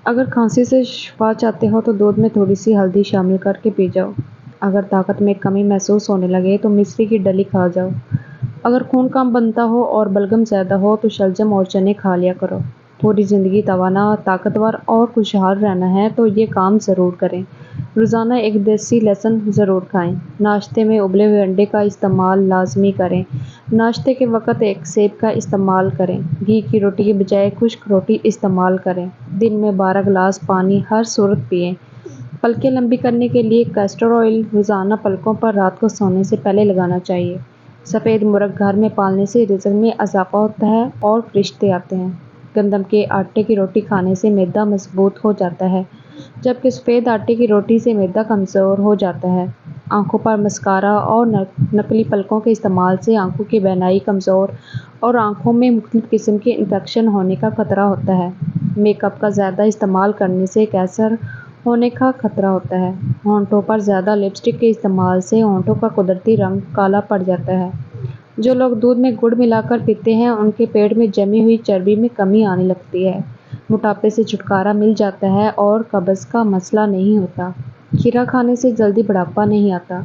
اگر کھانسی سے شفا چاہتے ہو تو دودھ میں تھوڑی سی ہلدی شامل کر کے پی جاؤ۔ اگر طاقت میں کمی محسوس ہونے لگے تو مصری کی ڈلی کھا جاؤ۔ اگر خون کم بنتا ہو اور بلغم زیادہ ہو تو شلجم اور چنے کھا لیا کرو۔ پوری زندگی توانا، طاقتور اور خوشحال رہنا ہے تو یہ کام ضرور کریں۔ روزانہ ایک دیسی لہسن ضرور کھائیں۔ ناشتے میں ابلے ہوئے انڈے کا استعمال لازمی کریں۔ ناشتے کے وقت ایک سیب کا استعمال کریں۔ گھی کی روٹی کی بجائے خشک روٹی استعمال کریں۔ دن میں 12 گلاس پانی ہر صورت پئیں۔ پلکیں لمبی کرنے کے لیے کیسٹر آئل روزانہ پلکوں پر رات کو سونے سے پہلے لگانا چاہیے۔ سفید مرغ گھر میں پالنے سے رزق میں اضافہ ہوتا ہے اور فرشتے آتے ہیں۔ گندم کے آٹے کی روٹی کھانے سے معدہ مضبوط ہو جاتا ہے، جبکہ سفید آٹے کی روٹی سے معدہ کمزور ہو جاتا ہے۔ آنکھوں پر مسکارا اور نقلی پلکوں کے استعمال سے آنکھوں کی بینائی کمزور اور آنکھوں میں مختلف قسم کے انفیکشن ہونے کا خطرہ ہوتا ہے۔ میک اپ کا زیادہ استعمال کرنے سے کینسر ہونے کا خطرہ ہوتا ہے۔ ہونٹوں پر زیادہ لپسٹک کے استعمال سے ہونٹوں کا قدرتی رنگ کالا پڑ جاتا ہے۔ جو لوگ دودھ میں گڑ ملا کر پیتے ہیں ان کے پیٹ میں جمی ہوئی چربی میں کمی آنے لگتی ہے، موٹاپے سے چھٹکارا مل جاتا ہے اور قبض کا مسئلہ نہیں ہوتا۔ کھیرا کھانے سے جلدی بڑھاپا نہیں آتا۔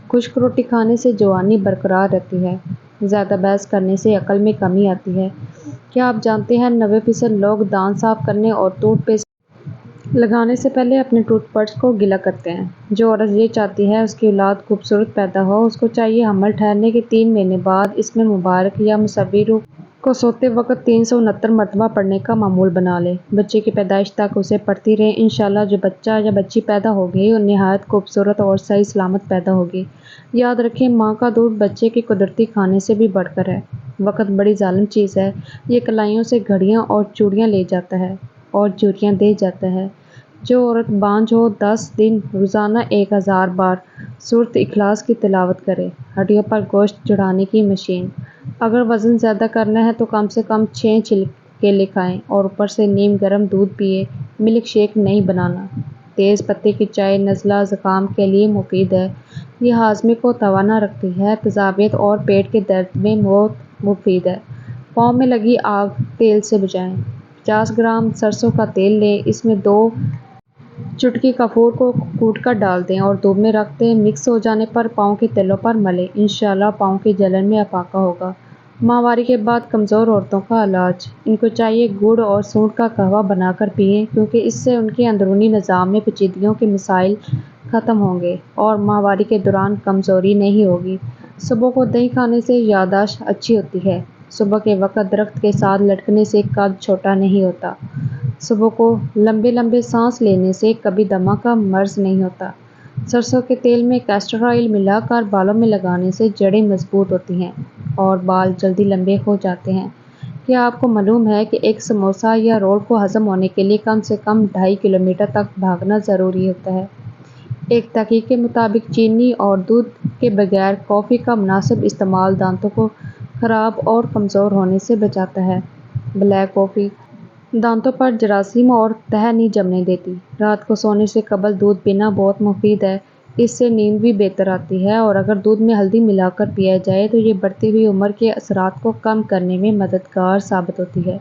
خشک روٹی کھانے سے جوانی برقرار رہتی ہے۔ زیادہ بحث کرنے سے عقل میں کمی آتی ہے۔ کیا آپ جانتے ہیں 90% لوگ دانت صاف کرنے اور ٹوتھ پیسٹ لگانے سے پہلے اپنے ٹوتھ برش کو گیلا کرتے ہیں؟ جو عورت یہ چاہتی ہے اس کی اولاد خوبصورت پیدا ہو، اس کو چاہیے حمل ٹھہرنے کے 3 مہینے بعد اسم مبارک یا مصوی روح کو سوتے وقت 369 مرتبہ پڑھنے کا معمول بنا لے۔ بچے کی پیدائش تک اسے پڑھتی رہے۔ انشاءاللہ جو بچہ یا بچی پیدا ہوگی وہ نہایت خوبصورت اور صحیح سلامت پیدا ہوگی۔ یاد رکھیں ماں کا دودھ بچے کے قدرتی کھانے سے بھی بڑھ کر ہے۔ وقت بڑی ظالم چیز ہے، یہ کلائیوں سے گھڑیاں اور چوڑیاں لے جاتا ہے اور چوریاں دے جاتا ہے۔ جو عورت بانجھ ہو 10 دن روزانہ 1000 بار سورۃ اخلاص کی تلاوت کرے۔ ہڈیوں پر گوشت چڑھانے کی مشین۔ اگر وزن زیادہ کرنا ہے تو کم سے کم 6 کیلے کھائیں اور اوپر سے نیم گرم دودھ پیئے، ملک شیک نہیں بنانا۔ تیز پتے کی چائے نزلہ زکام کے لیے مفید ہے۔ یہ ہاضمے کو توانا رکھتی ہے، تیزابیت اور پیٹ کے درد میں بہت مفید ہے۔ پاؤں میں لگی آگ تیل سے بجھائیں۔ 50 گرام سرسوں کا تیل لیں، اس میں 2 چٹکی کافور کو کوٹ کر ڈال دیں اور دھوپ میں رکھ دیں۔ مکس ہو جانے پر پاؤں کے تلوں پر ملیں، انشاءاللہ پاؤں کی جلن میں افاقہ ہوگا۔ ماہواری کے بعد کمزور عورتوں کا علاج۔ ان کو چاہیے گڑ اور سونڈ کا قہوہ بنا کر پئیں، کیونکہ اس سے ان کے اندرونی نظام میں پیچیدگیوں کے مسائل ختم ہوں گے اور ماہواری کے دوران کمزوری نہیں ہوگی۔ صبح کو دہی کھانے سے یادداشت اچھی ہوتی ہے۔ صبح کے وقت درخت کے ساتھ لٹکنے سے قد چھوٹا نہیں ہوتا۔ صبح کو لمبے لمبے سانس لینے سے کبھی دمہ کا مرض نہیں ہوتا۔ سرسوں کے تیل میں کیسٹر آئل ملا کر بالوں میں لگانے سے جڑیں مضبوط ہوتی ہیں اور بال جلدی لمبے ہو جاتے ہیں۔ کیا آپ کو معلوم ہے کہ ایک سموسہ یا رول کو ہضم ہونے کے لیے کم سے کم 2.5 کلومیٹر تک بھاگنا ضروری ہوتا ہے؟ ایک تحقیق کے مطابق چینی اور دودھ کے بغیر کافی کا مناسب استعمال دانتوں کو خراب اور کمزور ہونے سے بچاتا ہے۔ بلیک کافی دانتوں پر جراثیم اور تہہ نہیں جمنے دیتی۔ رات کو سونے سے قبل دودھ پینا بہت مفید ہے، اس سے نیند بھی بہتر آتی ہے اور اگر دودھ میں ہلدی ملا کر پیا جائے تو یہ بڑھتی ہوئی عمر کے اثرات کو کم کرنے میں مددگار ثابت ہوتی ہے۔